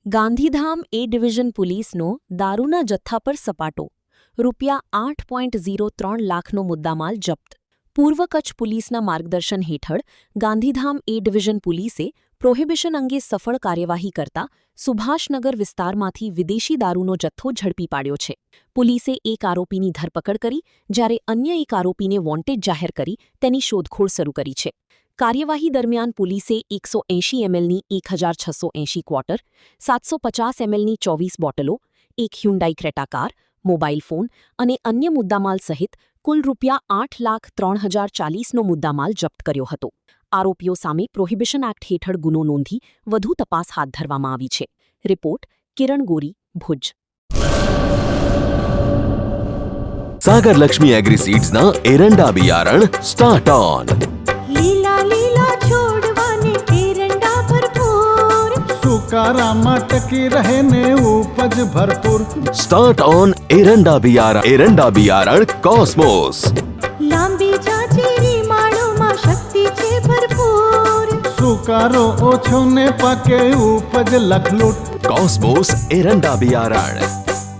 ગાંધીધામ એ division પોલીસનો દારૂના જથ્થા પર સપાટો ₹8.03 લાખનો મુદ્દામાલ જપ્ત. પૂર્વ કચ્છ પોલીસના માર્ગદર્શન હેઠળ ગાંધીધામ એ ડિવિઝન પોલીસે પ્રોહિબિશન અંગે સફળ કાર્યવાહી કરતા સુભાષનગર વિસ્તારમાંથી વિદેશી દારૂનો જથ્થો ઝડપી પાડ્યો છે. પોલીસે એક આરોપીની ધરપકડ કરી જ્યારે અન્ય એક આરોપીને વોન્ટેડ જાહેર કરી તેની શોધખોળ શરૂ કરી છે. કાર્યવાહી દરમિયાન પોલીસે 180 mlની 1680 ક્વાર્ટર, 750 mlની 24 બોટલો, એક Hyundai Creta car, mobile phone અને અન્ય મુદ્દામાલ સહિત કુલ ₹8,03,040નો મુદ્દામાલ જપ્ત કર્યો હતો. આરોપીઓ સામે પ્રોહિબિશન એક્ટ હેઠળ ગુનો નોંધી વધુ તપાસ હાથ ધરવામાં આવી છે. રિપોર્ટ કિરણ ગોરી, ભુજ. सागर लक्ष्मी एग्रीसीड्स ना एरंडा बियारण स्टार्ट ऑन. લીલા લીલા છોડવાને એરંડા ભરપૂર, સુકારામાં ટકી રહે ને ઉપજ ભરપૂર. स्टार्ट ऑन एरंडा बियारण कॉस्मोस. લાંબી જાચેરી માળોમાં શક્તિ છે ભરપૂર. સુકારો ઓછો ને પાકે ઉપજ લખલૂટ. कॉस्मोस एरंडा बियारण